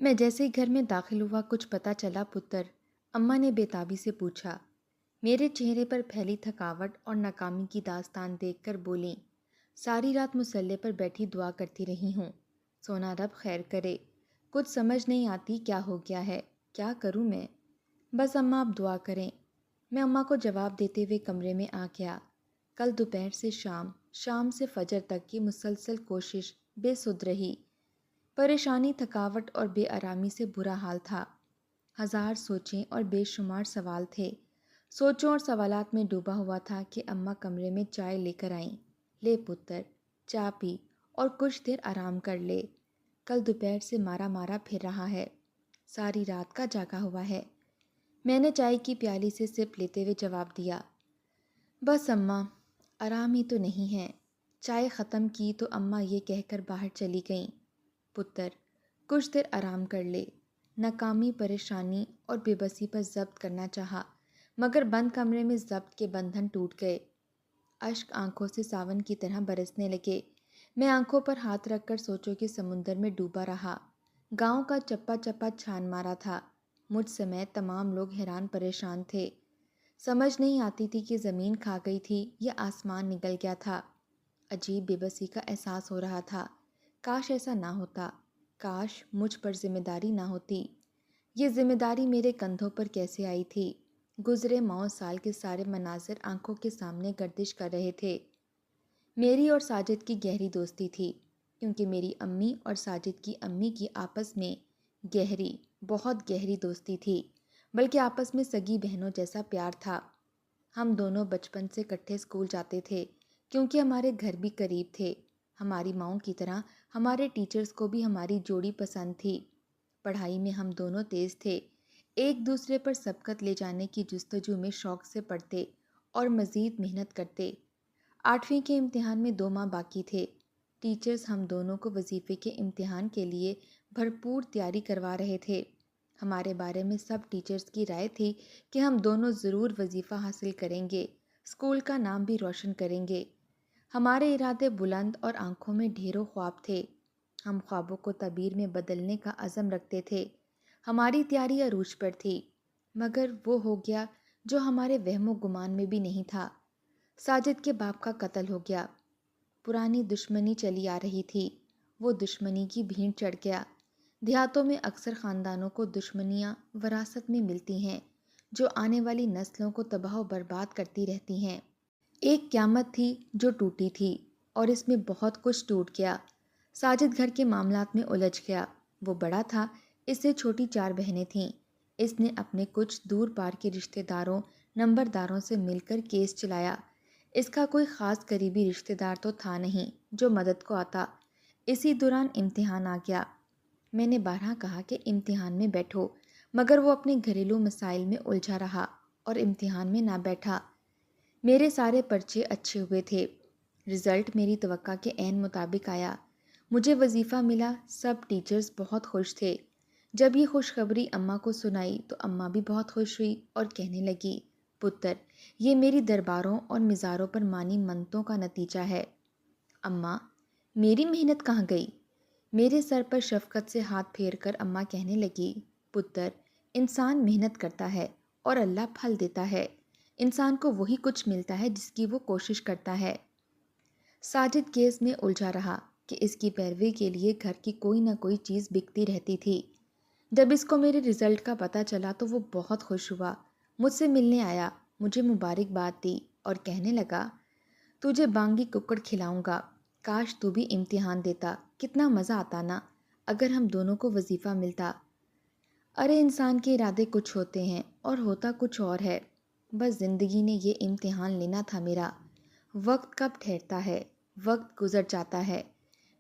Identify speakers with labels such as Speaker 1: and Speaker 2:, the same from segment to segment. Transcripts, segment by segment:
Speaker 1: میں جیسے ہی گھر میں داخل ہوا کچھ پتہ چلا پتر، اماں نے بےتابی سے پوچھا۔ میرے چہرے پر پھیلی تھکاوٹ اور ناکامی کی داستان دیکھ کر بولیں، ساری رات مصلے پر بیٹھی دعا کرتی رہی ہوں، سونا رب خیر کرے، کچھ سمجھ نہیں آتی کیا ہو گیا ہے، کیا کروں میں؟ بس اماں آپ دعا کریں۔ میں اماں کو جواب دیتے ہوئے کمرے میں آ گیا۔ کل دوپہر سے شام، شام سے فجر تک کی مسلسل کوشش بے سود رہی۔ پریشانی، تھکاوٹ اور بے آرامی سے برا حال تھا۔ ہزار سوچیں اور بے شمار سوال تھے۔ سوچوں اور سوالات میں ڈوبا ہوا تھا کہ اماں کمرے میں چائے لے کر آئیں۔ لے پتر، چائے پی اور کچھ دیر آرام کر لے۔ کل دوپہر سے مارا مارا پھر رہا ہے، ساری رات کا جاگا ہوا ہے۔ میں نے چائے کی پیالی سے سپ لیتے ہوئے جواب دیا، بس اماں، آرام ہی تو نہیں ہے۔ چائے ختم کی تو اماں یہ کہہ کر باہر چلی گئیں، پتر، کچھ دیر آرام کر لے۔ ناکامی، پریشانی اور بے بسی پر ضبط کرنا چاہا، مگر بند کمرے میں ضبط کے بندھن ٹوٹ گئے۔ اشک آنکھوں سے ساون کی طرح برسنے لگے۔ میں آنکھوں پر ہاتھ رکھ کر سوچوں کے سمندر میں ڈوبا رہا۔ گاؤں کا چپا چپا چھان مارا تھا۔ مجھ سمیت تمام لوگ حیران پریشان تھے۔ سمجھ نہیں آتی تھی کہ زمین کھا گئی تھی یا آسمان نگل گیا تھا۔ عجیب بے بسی کا احساس ہو رہا تھا۔ کاش ایسا نہ ہوتا، کاش مجھ پر ذمہ داری نہ ہوتی۔ یہ ذمہ داری میرے کندھوں پر کیسے آئی تھی؟ گزرے ماؤں سال کے سارے مناظر آنکھوں کے سامنے گردش کر رہے تھے۔ میری اور ساجد کی گہری دوستی تھی، کیونکہ میری امی اور ساجد کی امی کی آپس میں گہری، بہت گہری دوستی تھی، بلکہ آپس میں سگی بہنوں جیسا پیار تھا۔ ہم دونوں بچپن سے کٹھے اسکول جاتے تھے، کیونکہ ہمارے گھر بھی قریب تھے۔ ہماری ماؤں کی طرح ہمارے ٹیچرز کو بھی ہماری جوڑی پسند تھی۔ پڑھائی میں ہم دونوں تیز تھے، ایک دوسرے پر سبقت لے جانے کی جستجو میں شوق سے پڑھتے اور مزید محنت کرتے۔ 8ویں کے امتحان میں 2 ماہ باقی تھے۔ ٹیچرز ہم دونوں کو وظیفے کے امتحان کے لیے بھرپور تیاری کروا رہے تھے۔ ہمارے بارے میں سب ٹیچرز کی رائے تھی کہ ہم دونوں ضرور وظیفہ حاصل کریں گے، اسکول کا نام بھی روشن کریں گے۔ ہمارے ارادے بلند اور آنکھوں میں ڈھیروں خواب تھے۔ ہم خوابوں کو تعبیر میں بدلنے کا عزم رکھتے تھے۔ ہماری تیاری عروج پر تھی، مگر وہ ہو گیا جو ہمارے وہم و گمان میں بھی نہیں تھا۔ ساجد کے باپ کا قتل ہو گیا۔ پرانی دشمنی چلی آ رہی تھی، وہ دشمنی کی بھیڑ چڑھ گیا۔ دیہاتوں میں اکثر خاندانوں کو دشمنیاں وراثت میں ملتی ہیں، جو آنے والی نسلوں کو تباہ و برباد کرتی رہتی ہیں۔ ایک قیامت تھی جو ٹوٹی تھی، اور اس میں بہت کچھ ٹوٹ گیا۔ ساجد گھر کے معاملات میں الجھ گیا۔ وہ بڑا تھا، اس سے چھوٹی 4 بہنیں تھیں۔ اس نے اپنے کچھ دور پار کے رشتہ داروں، نمبرداروں سے مل کر کیس چلایا۔ اس کا کوئی خاص قریبی رشتہ دار تو تھا نہیں جو مدد کو آتا۔ اسی دوران امتحان آ گیا۔ میں نے بارہا کہا کہ امتحان میں بیٹھو، مگر وہ اپنے گھریلو مسائل میں الجھا رہا اور امتحان میں نہ بیٹھا۔ میرے سارے پرچے اچھے ہوئے تھے، رزلٹ میری توقع کے عین مطابق آیا۔ مجھے وظیفہ ملا، سب ٹیچرز بہت خوش تھے۔ جب یہ خوشخبری اماں کو سنائی تو اماں بھی بہت خوش ہوئی اور کہنے لگی، پتر، یہ میری درباروں اور مزاروں پر مانی منتوں کا نتیجہ ہے۔ اماں، میری محنت کہاں گئی؟ میرے سر پر شفقت سے ہاتھ پھیر کر اماں کہنے لگی، پتر، انسان محنت کرتا ہے اور اللہ پھل دیتا ہے۔ انسان کو وہی کچھ ملتا ہے جس کی وہ کوشش کرتا ہے۔ ساجد کیس میں الجھا رہا کہ اس کی پیروی کے لیے گھر کی کوئی نہ کوئی چیز بکتی رہتی تھی۔ جب اس کو میرے رزلٹ کا پتہ چلا تو وہ بہت خوش ہوا، مجھ سے ملنے آیا، مجھے مبارکباد دی اور کہنے لگا، تجھے بانگی ککڑ کھلاؤں گا، کاش تو بھی امتحان دیتا، کتنا مزہ آتا نا، اگر ہم دونوں کو وظیفہ ملتا۔ ارے انسان کے ارادے کچھ ہوتے ہیں اور ہوتا کچھ اور ہے۔ بس زندگی نے یہ امتحان لینا تھا میرا۔ وقت کب ٹھہرتا ہے، وقت گزر جاتا ہے۔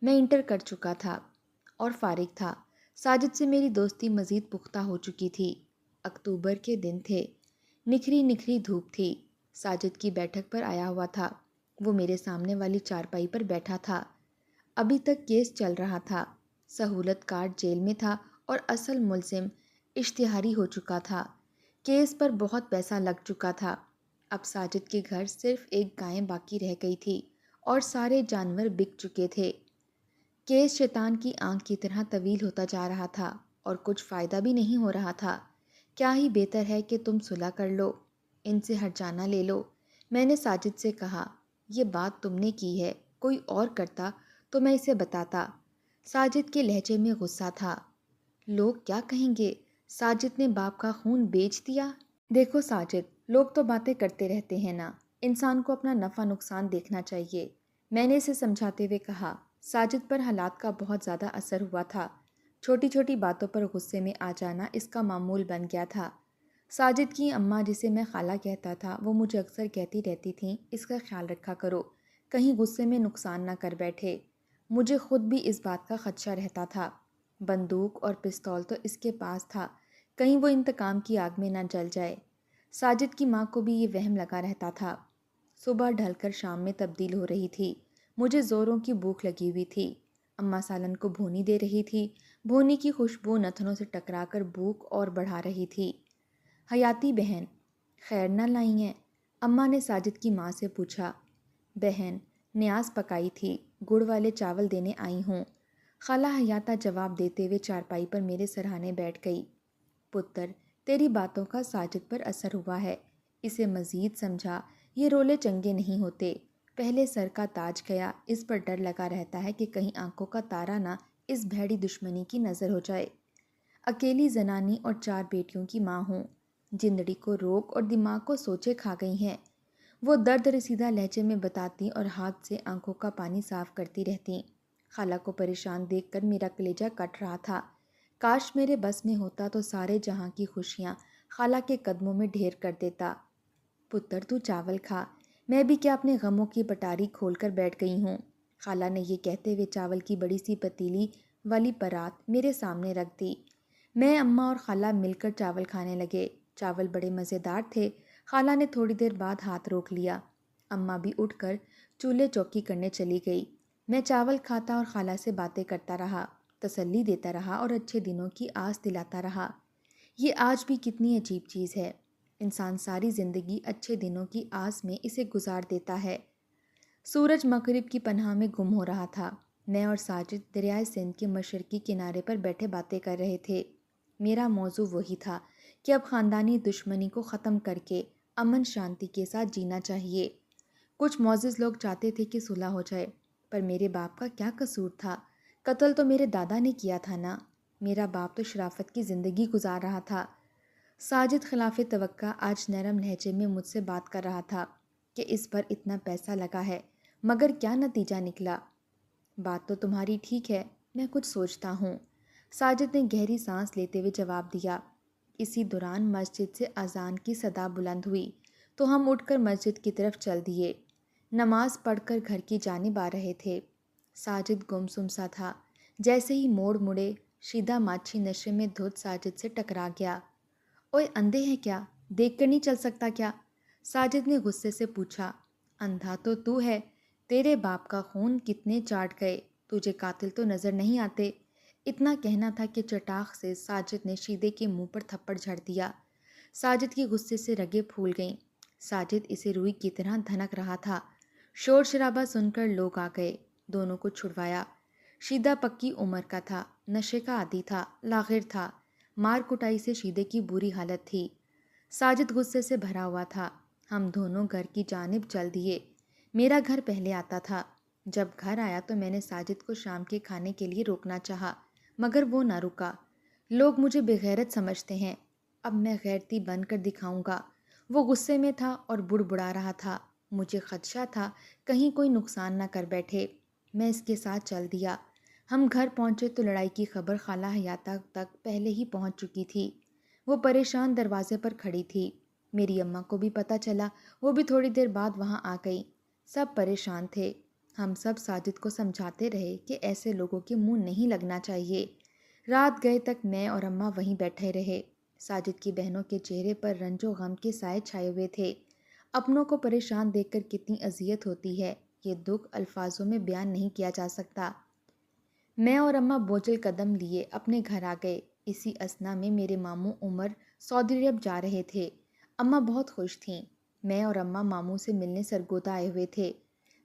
Speaker 1: میں انٹر کر چکا تھا اور فارغ تھا۔ ساجد سے میری دوستی مزید پختہ ہو چکی تھی۔ اکتوبر کے دن تھے، نکھری نکھری دھوپ تھی۔ ساجد کی بیٹھک پر آیا ہوا تھا، وہ میرے سامنے والی چارپائی پر بیٹھا تھا۔ ابھی تک کیس چل رہا تھا، سہولت کارڈ جیل میں تھا اور اصل ملزم اشتہاری ہو چکا تھا۔ کیس پر بہت پیسہ لگ چکا تھا۔ اب ساجد کے گھر صرف ایک گائے باقی رہ گئی تھی اور سارے جانور بک چکے تھے۔ کیس شیطان کی آنکھ کی طرح طویل ہوتا جا رہا تھا۔ اور کچھ فائدہ بھی نہیں ہو رہا تھا۔ کیا ہی بہتر ہے کہ تم صلح کر لو، ان سے ہٹ جانا لے لو، میں نے ساجد سے کہا۔ یہ بات تم نے کی ہے، کوئی اور کرتا تو میں اسے بتاتا۔ ساجد کے لہجے میں غصہ تھا۔ لوگ کیا کہیں گے؟ ساجد نے باپ کا خون بیچ دیا؟ دیکھو ساجد، لوگ تو باتیں کرتے رہتے ہیں نا، انسان کو اپنا نفع نقصان دیکھنا چاہیے، میں نے اسے سمجھاتے ہوئے کہا۔ ساجد پر حالات کا بہت زیادہ اثر ہوا تھا۔ چھوٹی چھوٹی باتوں پر غصے میں آ جانا اس کا معمول بن گیا تھا۔ ساجد کی اماں، جسے میں خالہ کہتا تھا، وہ مجھے اکثر کہتی رہتی تھیں، اس کا خیال رکھا کرو، کہیں غصے میں نقصان نہ کر بیٹھے۔ مجھے خود بھی اس بات کا خدشہ رہتا تھا۔ بندوق اور پستول تو اس کے پاس تھا، کہیں وہ انتقام کی آگ میں نہ جل جائے۔ ساجد کی ماں کو بھی یہ وہم لگا رہتا تھا۔ صبح ڈھل کر شام میں تبدیل ہو رہی تھی۔ مجھے زوروں کی بھوک لگی ہوئی تھی۔ اماں سالن کو بھونی دے رہی تھی۔ بھونی کی خوشبو نتنوں سے ٹکرا کر بھوک اور بڑھا رہی تھی۔ حیاتی بہن خیر نہ لائی ہیں؟ اماں نے ساجد کی ماں سے پوچھا۔ بہن نیاز پکائی تھی، گڑ والے چاول دینے آئی ہوں، خالہ حیاتہ جواب دیتے ہوئے چارپائی پر میرے سرہانے بیٹھ گئی۔ پتر، تیری باتوں کا ساجد پر اثر ہوا ہے، اسے مزید سمجھا، یہ رولے چنگے نہیں ہوتے۔ پہلے سر کا تاج گیا، اس پر ڈر لگا رہتا ہے کہ کہیں آنکھوں کا تارا نہ اس بھیڑی دشمنی کی نظر ہو جائے۔ اکیلی زنانی اور 4 بیٹیوں کی ماں ہوں، زندگی کو روک اور دماغ کو سوچے کھا گئی ہیں۔ وہ درد رسیدہ لہجے میں بتاتی اور ہاتھ سے آنکھوں کا پانی صاف کرتی رہتی۔ خالہ کو پریشان دیکھ کر میرا کلیجہ کٹ رہا تھا۔ کاش میرے بس میں ہوتا تو سارے جہاں کی خوشیاں خالہ کے قدموں میں ڈھیر کر دیتا۔ پتر تو چاول کھا، میں بھی کیا اپنے غموں کی پٹاری کھول کر بیٹھ گئی ہوں؟ خالہ نے یہ کہتے ہوئے چاول کی بڑی سی پتیلی والی پرات میرے سامنے رکھ دی۔ میں، اماں اور خالہ مل کر چاول کھانے لگے۔ چاول بڑے مزیدار تھے۔ خالہ نے تھوڑی دیر بعد ہاتھ روک لیا۔ اماں بھی اٹھ کر چولہے چوکی کرنے چلی گئی۔ میں چاول کھاتا اور خالہ سے باتیں کرتا رہا، تسلی دیتا رہا اور اچھے دنوں کی آس دلاتا رہا۔ یہ آج بھی کتنی عجیب چیز ہے، انسان ساری زندگی اچھے دنوں کی آس میں اسے گزار دیتا ہے۔ سورج مغرب کی پناہ میں گم ہو رہا تھا۔ میں اور ساجد دریائے سندھ کے مشرقی کنارے پر بیٹھے باتیں کر رہے تھے۔ میرا موضوع وہی تھا کہ اب خاندانی دشمنی کو ختم کر کے امن شانتی کے ساتھ جینا چاہیے۔ کچھ معزز لوگ چاہتے تھے کہ صلح ہو جائے، پر میرے باپ کا کیا قصور تھا؟ قتل تو میرے دادا نے کیا تھا نا، میرا باپ تو شرافت کی زندگی گزار رہا تھا۔ ساجد خلاف توقع آج نرم لہجے میں مجھ سے بات کر رہا تھا کہ اس پر اتنا پیسہ لگا ہے، مگر کیا نتیجہ نکلا؟ بات تو تمہاری ٹھیک ہے، میں کچھ سوچتا ہوں، ساجد نے گہری سانس لیتے ہوئے جواب دیا۔ اسی دوران مسجد سے اذان کی صدا بلند ہوئی تو ہم اٹھ کر مسجد کی طرف چل دیے۔ نماز پڑھ کر گھر کی جانب آ رہے تھے۔ ساجد گمسم سا تھا۔ جیسے ہی موڑ مڑے، شیدہ ماچھی نشے میں دھت ساجد سے ٹکرا گیا۔ اوئے اندھے ہیں کیا؟ دیکھ کر نہیں چل سکتا کیا؟ ساجد نے غصے سے پوچھا۔ اندھا تو ہے، تیرے باپ کا خون کتنے چاٹ گئے، تجھے قاتل تو نظر نہیں آتے؟ اتنا کہنا تھا کہ چٹاخ سے ساجد نے شیدے کے منہ پر تھپڑ جھڑ دیا۔ ساجد کی غصے سے رگیں پھول گئیں۔ ساجد اسے روئی کی طرح دھنک رہا تھا۔ شور شرابہ سن کر لوگ آ گئے، دونوں کو چھڑوایا۔ شیدہ پکی عمر کا تھا، نشے کا عادی تھا، لاغر تھا، مار کٹائی سے شیدے کی بری حالت تھی۔ ساجد غصے سے بھرا ہوا تھا۔ ہم دونوں گھر کی جانب چل دیے۔ میرا گھر پہلے آتا تھا۔ جب گھر آیا تو میں نے ساجد کو شام کے کھانے کے لیے روکنا چاہا، مگر وہ نہ رکا۔ لوگ مجھے بغیرت سمجھتے ہیں، اب میں غیرتی بن کر دکھاؤں گا۔ وہ غصے میں تھا اور بڑبڑا رہا تھا۔ مجھے خدشہ تھا کہیں کوئی نقصان نہ کر بیٹھے۔ میں اس کے ساتھ چل دیا۔ ہم گھر پہنچے تو لڑائی کی خبر خالہ حیاتہ تک پہلے ہی پہنچ چکی تھی۔ وہ پریشان دروازے پر کھڑی تھی۔ میری اماں کو بھی پتہ چلا، وہ بھی تھوڑی دیر بعد وہاں آ گئی۔ سب پریشان تھے۔ ہم سب ساجد کو سمجھاتے رہے کہ ایسے لوگوں کے منہ نہیں لگنا چاہیے۔ رات گئے تک میں اور اماں وہیں بیٹھے رہے۔ ساجد کی بہنوں کے چہرے پر رنج و غم کے سائے چھائے ہوئے تھے۔ اپنوں کو پریشان دیکھ کر کتنی اذیت ہوتی ہے، یہ دکھ الفاظوں میں بیان نہیں کیا جا سکتا۔ میں اور اماں بوجھل قدم لیے اپنے گھر آ گئے۔ اسی اثنا میں میرے ماموں عمر سعودی عرب جا رہے تھے۔ اماں بہت خوش تھیں۔ میں اور اماں ماموں سے ملنے سرگودا آئے ہوئے تھے۔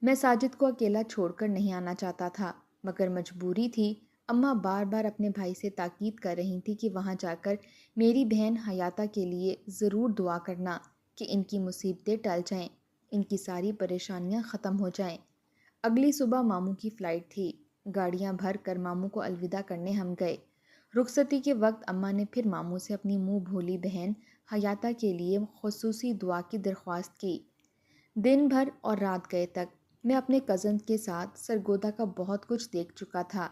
Speaker 1: میں ساجد کو اکیلا چھوڑ کر نہیں آنا چاہتا تھا، مگر مجبوری تھی۔ اماں بار بار اپنے بھائی سے تاکید کر رہی تھی کہ وہاں جا کر میری بہن حیاتہ کے لیے ضرور دعا کرنا کہ ان کی مصیبتیں ٹل جائیں، ان کی ساری پریشانیاں ختم ہو جائیں۔ اگلی صبح ماموں کی فلائٹ تھی۔ گاڑیاں بھر کر ماموں کو الوداع کرنے ہم گئے۔ رخصتی کے وقت اماں نے پھر ماموں سے اپنی منہ بھولی بہن حیاتہ کے لیے خصوصی دعا کی درخواست کی۔ دن بھر اور رات گئے تک میں اپنے کزن کے ساتھ سرگودا کا بہت کچھ دیکھ چکا تھا۔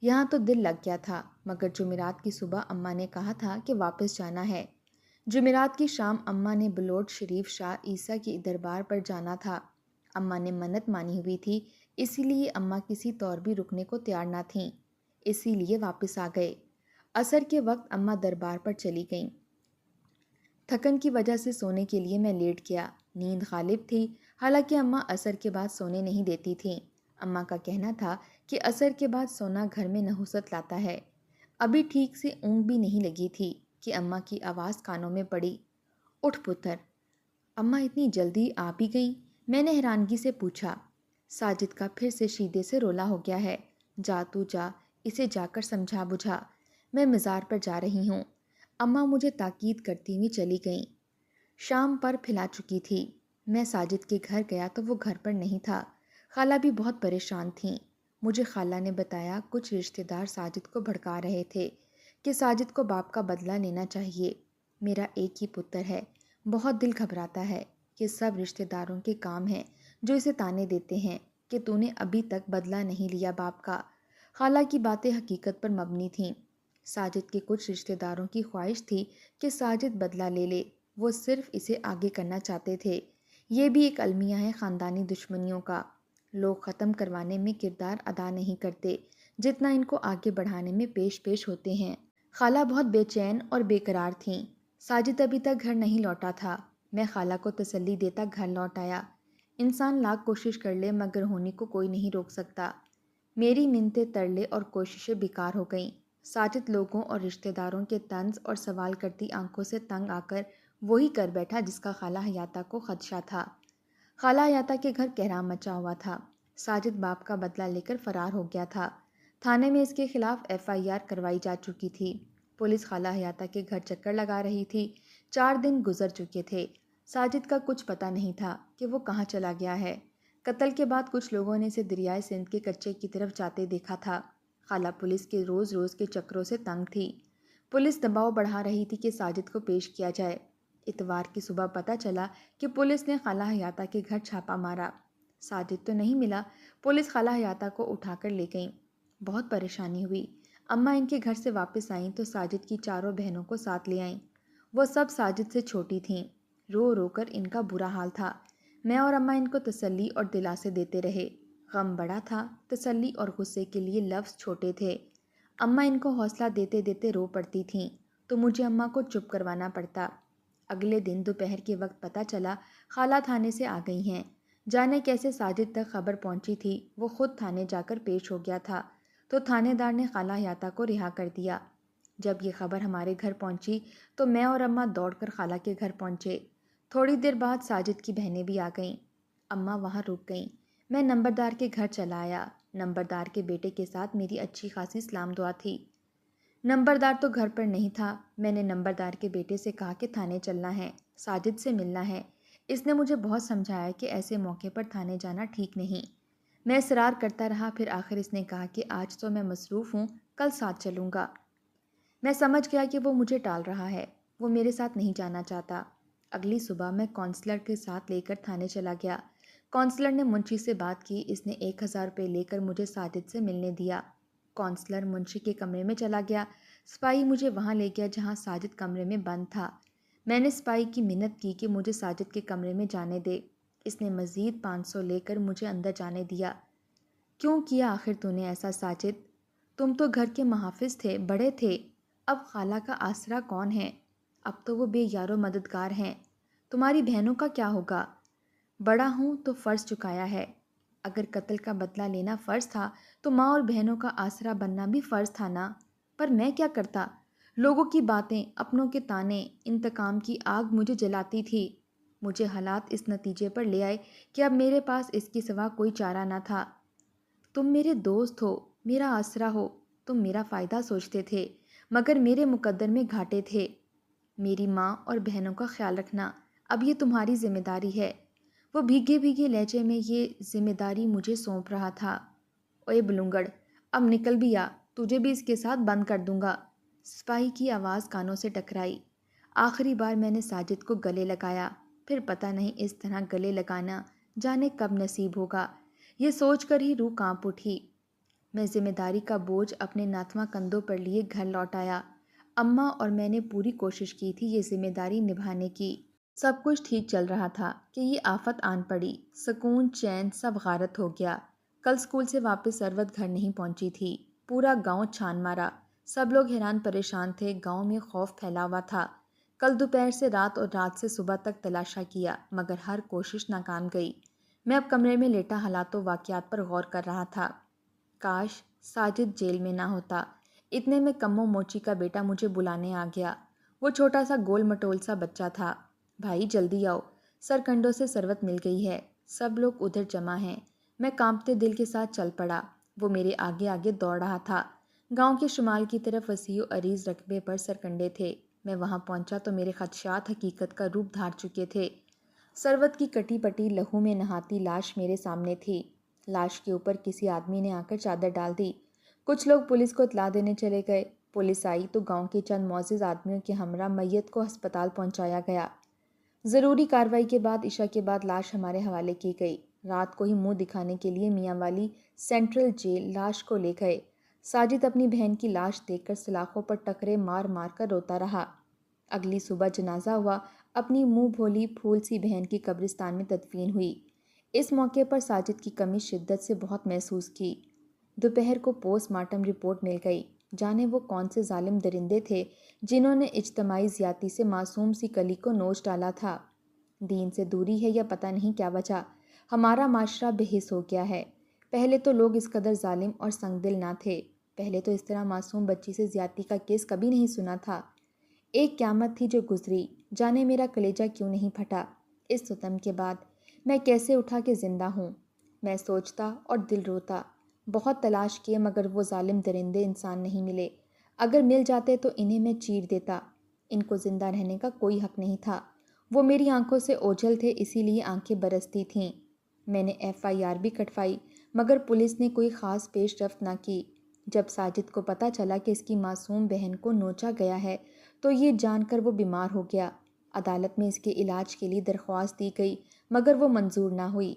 Speaker 1: یہاں تو دل لگ گیا تھا، مگر جمعرات کی صبح اماں نے کہا تھا کہ واپس جانا ہے۔ جمعرات کی شام اماں نے بلوٹ شریف شاہ عیسیٰ کی دربار پر جانا تھا۔ اماں نے منت مانی ہوئی تھی، اسی لیے اماں کسی طور بھی رکنے کو تیار نہ تھیں، اسی لیے واپس آ گئے۔ عصر کے وقت اماں دربار پر چلی گئیں۔ تھکن کی وجہ سے سونے کے لیے میں لیٹ گیا۔ نیند غالب تھی، حالانکہ اماں عصر کے بعد سونے نہیں دیتی تھیں۔ اماں کا کہنا تھا کہ عصر کے بعد سونا گھر میں نحوست لاتا ہے۔ ابھی ٹھیک سے اونگ بھی نہیں لگی تھی کہ اماں کی آواز کانوں میں پڑی، اٹھ پتر۔ اماں اتنی جلدی آ بھی گئیں؟ میں نے حیرانگی سے پوچھا۔ ساجد کا پھر سے شیدے سے رولا ہو گیا ہے، جا تو جا، اسے جا کر سمجھا بجھا، میں مزار پر جا رہی ہوں۔ اماں مجھے تاکید کرتی ہوئی چلی گئیں۔ شام پر پھیلا چکی تھی۔ میں ساجد کے گھر گیا تو وہ گھر پر نہیں تھا۔ خالہ بھی بہت پریشان تھیں۔ مجھے خالہ نے بتایا کچھ رشتہ دار ساجد کو بھڑکا رہے تھے کہ ساجد کو باپ کا بدلہ لینا چاہیے۔ میرا ایک ہی پتر ہے، بہت دل گھبراتا ہے۔ یہ سب رشتہ داروں کے کام ہیں جو اسے تانے دیتے ہیں کہ تو نے ابھی تک بدلہ نہیں لیا باپ کا۔ خالہ کی باتیں حقیقت پر مبنی تھیں۔ ساجد کے کچھ رشتہ داروں کی خواہش تھی کہ ساجد بدلہ لے لے، وہ صرف اسے آگے کرنا چاہتے تھے۔ یہ بھی ایک المیہ ہے خاندانی دشمنیوں کا۔ لوگ ختم کروانے میں کردار ادا نہیں کرتے جتنا ان کو آگے بڑھانے میں پیش ہوتے ہیں۔ خالہ بہت بے چین اور بے قرار تھیں۔ ساجد ابھی تک گھر نہیں لوٹا تھا۔ میں خالہ کو تسلی دیتا گھر لوٹ آیا۔ انسان لاکھ کوشش کر لے مگر ہونے کو کوئی نہیں روک سکتا۔ میری منتیں ترلے اور کوششیں بیکار ہو گئیں۔ ساجد لوگوں اور رشتہ داروں کے طنز اور سوال کرتی آنکھوں سے تنگ آ کر وہی کر بیٹھا جس کا خالہ حیاتہ کو خدشہ تھا۔ خالہ حیاتہ کے گھر کہرام مچا ہوا تھا۔ ساجد باپ کا بدلہ لے کر فرار ہو گیا تھا۔ تھانے میں اس کے خلاف FIR کروائی جا چکی تھی۔ پولیس خالہ حیاتہ کے گھر چکر لگا رہی تھی۔ 4 دن گزر چکے تھے۔ ساجد کا کچھ پتہ نہیں تھا کہ وہ کہاں چلا گیا ہے۔ قتل کے بعد کچھ لوگوں نے اسے دریائے سندھ کے کچے کی طرف جاتے دیکھا تھا۔ خالہ پولیس کے روز روز کے چکروں سے تنگ تھی۔ پولیس دباؤ بڑھا رہی تھی کہ ساجد کو پیش کیا جائے۔ اتوار کی صبح پتہ چلا کہ پولیس نے خالہ حیاتہ کے گھر چھاپا مارا۔ ساجد تو نہیں ملا۔ پولیس خالہ حیاتہ کو اٹھا کر لے گئیں۔ بہت پریشانی ہوئی۔ اماں ان کے گھر سے واپس آئیں تو ساجد کی 4 بہنوں کو ساتھ لے آئیں۔ وہ سب ساجد سے چھوٹی تھیں۔ رو رو کر ان کا برا حال تھا۔ میں اور اماں ان کو تسلی اور دلاسے دیتے رہے۔ غم بڑا تھا، تسلی اور غصے کے لیے لفظ چھوٹے تھے۔ اماں ان کو حوصلہ دیتے دیتے رو پڑتی تھیں تو مجھے اماں کو چپ کروانا پڑتا۔ اگلے دن دوپہر کے وقت پتہ چلا خالہ تھانے سے آ گئی ہیں۔ جانے کیسے ساجد تک خبر پہنچی تھی، وہ خود تھانے جا کر پیش ہو گیا تھا تو تھانے دار نے خالہ حیاتہ کو رہا کر دیا۔ جب یہ خبر ہمارے گھر پہنچی تو میں اور اماں دوڑ کر خالہ کے گھر پہنچے۔ تھوڑی دیر بعد ساجد کی بہنیں بھی آ گئیں۔ اماں وہاں رک گئیں۔ میں نمبردار کے گھر چلا آیا۔ نمبردار کے بیٹے کے ساتھ میری اچھی خاصی سلام دعا تھی۔ نمبردار تو گھر پر نہیں تھا۔ میں نے نمبردار کے بیٹے سے کہا کہ تھانے چلنا ہے، ساجد سے ملنا ہے۔ اس نے مجھے بہت سمجھایا کہ ایسے موقع پر تھانے جانا ٹھیک نہیں۔ میں اصرار کرتا رہا، پھر آخر اس نے کہا کہ آج تو میں مصروف ہوں، کل ساتھ چلوں گا۔ میں سمجھ گیا کہ وہ مجھے ٹال رہا ہے، وہ میرے ساتھ نہیں جانا چاہتا۔ اگلی صبح میں کونسلر کے ساتھ لے کر تھانے چلا گیا۔ کونسلر نے منشی سے بات کی، اس نے 1000 روپے لے کر مجھے ساجد سے ملنے دیا۔ کونسلر منشی کے کمرے میں چلا گیا۔ سپاہی مجھے وہاں لے گیا جہاں ساجد کمرے میں بند تھا۔ میں نے سپاہی کی منت کی کہ مجھے ساجد کے کمرے میں جانے دے۔ اس نے مزید 500 لے کر مجھے اندر جانے دیا۔ کیوں کیا آخر تو نے ایسا ساجد؟ تم تو گھر کے محافظ تھے، بڑے تھے، اب خالہ کا آسرا کون ہے؟ اب تو وہ بے یار و مددگار ہیں۔ تمہاری بہنوں کا کیا ہوگا؟ بڑا ہوں تو فرض چکایا ہے۔ اگر قتل کا بدلہ لینا فرض تھا تو ماں اور بہنوں کا آسرا بننا بھی فرض تھا نا؟ پر میں کیا کرتا؟ لوگوں کی باتیں، اپنوں کے تانے، انتقام کی آگ مجھے جلاتی تھی۔ مجھے حالات اس نتیجے پر لے آئے کہ اب میرے پاس اس کے سوا کوئی چارہ نہ تھا۔ تم میرے دوست ہو، میرا آسرا ہو، تم میرا فائدہ سوچتے تھے مگر میرے مقدر میں گھاٹے تھے۔ میری ماں اور بہنوں کا خیال رکھنا اب یہ تمہاری ذمہ داری ہے۔ وہ بھیگے بھیگے لہجے میں یہ ذمہ داری مجھے سونپ رہا تھا۔ اوے بلونگڑ، اب نکل بھی آ، تجھے بھی اس کے ساتھ بند کر دوں گا۔ سپاہی کی آواز کانوں سے ٹکرائی۔ آخری بار میں نے ساجد کو گلے لگایا، پھر پتہ نہیں اس طرح گلے لگانا جانے کب نصیب ہوگا۔ یہ سوچ کر ہی روح کانپ اٹھی۔ میں ذمہ داری کا بوجھ اپنے ناتواں کندھوں پر لیے گھر لوٹ آیا۔ اماں اور میں نے پوری کوشش کی تھی یہ ذمہ داری نبھانے کی۔ سب کچھ ٹھیک چل رہا تھا کہ یہ آفت آن پڑی۔ سکون چین سب غارت ہو گیا۔ کل اسکول سے واپس ثروت گھر نہیں پہنچی تھی۔ پورا گاؤں چھان مارا۔ سب لوگ حیران پریشان تھے، گاؤں میں خوف پھیلا ہوا تھا۔ کل دوپہر سے رات اور رات سے صبح تک تلاشا کیا مگر ہر کوشش ناکام گئی۔ میں اب کمرے میں لیٹا حالات و واقعات پر غور کر رہا تھا۔ کاش ساجد جیل میں نہ ہوتا۔ اتنے میں کمو موچی کا بیٹا مجھے بلانے آ گیا۔ وہ چھوٹا سا گول مٹول سا بچہ تھا۔ بھائی جلدی آؤ، سرکنڈوں سے ثروت مل گئی ہے، سب لوگ ادھر جمع ہیں۔ میں کانپتے دل کے ساتھ چل پڑا۔ وہ میرے آگے آگے دوڑ رہا تھا۔ گاؤں کے شمال کی طرف وسیع و عریض رقبے پر سرکنڈے تھے۔ میں وہاں پہنچا تو میرے خدشات حقیقت کا روپ دھار چکے تھے۔ ثروت کی کٹی پٹی لہو میں نہاتی لاش میرے سامنے تھی۔ لاش کے اوپر کسی آدمی نے آ کر چادر ڈال دی۔ کچھ لوگ پولیس کو اطلاع دینے چلے گئے۔ پولیس آئی تو گاؤں کے چند معزز آدمیوں کے ہمراہ میت کو ہسپتال پہنچایا گیا۔ ضروری کارروائی کے بعد عشاء کے بعد لاش ہمارے حوالے کی گئی۔ رات کو ہی منہ دکھانے کے لیے میاں والی سینٹرل جیل لاش کو لے گئے۔ ساجد اپنی بہن کی لاش دیکھ کر سلاخوں پر ٹکرے مار مار کر روتا رہا۔ اگلی صبح جنازہ ہوا۔ اپنی منہ بھولی پھول سی بہن کی قبرستان میں تدفین ہوئی۔ اس موقع پر ساجد کی کمی شدت سے بہت محسوس کی۔ دوپہر کو پوسٹ مارٹم رپورٹ مل گئی۔ جانے وہ کون سے ظالم درندے تھے جنہوں نے اجتماعی زیادتی سے معصوم سی کلی کو نوچ ڈالا تھا۔ دین سے دوری ہے یا پتہ نہیں کیا وجہ، ہمارا معاشرہ بے حس ہو گیا ہے۔ پہلے تو لوگ اس قدر ظالم اور سنگ دل نہ تھے۔ پہلے تو اس طرح معصوم بچی سے زیادتی کا کیس کبھی نہیں سنا تھا۔ ایک قیامت تھی جو گزری، جانے میرا کلیجہ کیوں نہیں پھٹا۔ اس ستم کے بعد میں کیسے اٹھا کہ زندہ ہوں؟ میں سوچتا اور دل روتا۔ بہت تلاش کیے مگر وہ ظالم درندے انسان نہیں ملے۔ اگر مل جاتے تو انہیں میں چیر دیتا۔ ان کو زندہ رہنے کا کوئی حق نہیں تھا۔ وہ میری آنکھوں سے اوجھل تھے، اسی لیے آنکھیں برستی تھیں۔ میں نے FIR بھی کٹوائی مگر پولیس نے کوئی خاص پیش رفت نہ کی۔ جب ساجد کو پتہ چلا کہ اس کی معصوم بہن کو نوچا گیا ہے تو یہ جان کر وہ بیمار ہو گیا۔ عدالت میں اس کے علاج کے لیے درخواست دی گئی مگر وہ منظور نہ ہوئی۔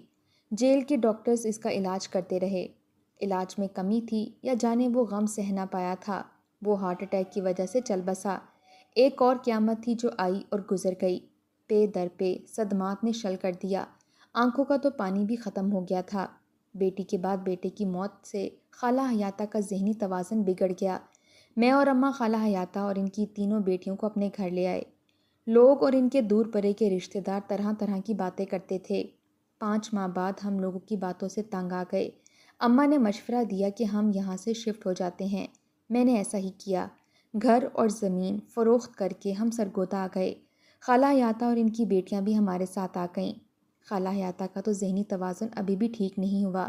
Speaker 1: جیل کے ڈاکٹرز اس کا علاج کرتے رہے۔ علاج میں کمی تھی یا جانے وہ غم سہ نہ پایا تھا، وہ ہارٹ اٹیک کی وجہ سے چل بسا۔ ایک اور قیامت تھی جو آئی اور گزر گئی۔ پے در پے صدمات نے شل کر دیا۔ آنکھوں کا تو پانی بھی ختم ہو گیا تھا۔ بیٹی کے بعد بیٹے کی موت سے خالہ حیاتہ کا ذہنی توازن بگڑ گیا۔ میں اور اماں خالہ حیاتہ اور ان کی تینوں بیٹیوں کو اپنے گھر لے آئے۔ لوگ اور ان کے دور پرے کے رشتہ دار طرح طرح کی باتیں کرتے تھے۔ 5 ماہ بعد ہم لوگوں کی باتوں سے تنگ آ گئے۔ اماں نے مشورہ دیا کہ ہم یہاں سے شفٹ ہو جاتے ہیں۔ میں نے ایسا ہی کیا۔ گھر اور زمین فروخت کر کے ہم سرگودا آ گئے۔ خالہ حیاتہ اور ان کی بیٹیاں بھی ہمارے ساتھ آ گئیں۔ خالہ حیاتہ کا تو ذہنی توازن ابھی بھی ٹھیک نہیں ہوا۔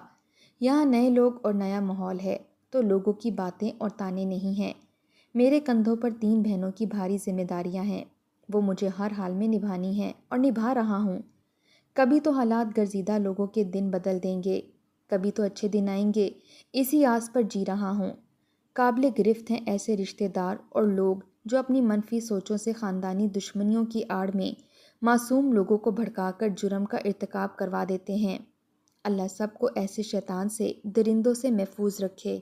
Speaker 1: یہاں نئے لوگ اور نیا ماحول ہے تو لوگوں کی باتیں اور تانے نہیں ہیں۔ میرے کندھوں پر 3 بہنوں کی بھاری ذمہ داریاں ہیں، وہ مجھے ہر حال میں نبھانی ہیں اور نبھا رہا ہوں۔ کبھی تو حالات گرزیدہ لوگوں کے دن بدل دیں گے، کبھی تو اچھے دن آئیں گے، اسی آس پر جی رہا ہوں۔ قابل گرفت ہیں ایسے رشتہ دار اور لوگ جو اپنی منفی سوچوں سے خاندانی دشمنیوں کی آڑ میں معصوم لوگوں کو بھڑکا کر جرم کا ارتکاب کروا دیتے ہیں۔ اللہ سب کو ایسے شیطان سے، درندوں سے محفوظ رکھے۔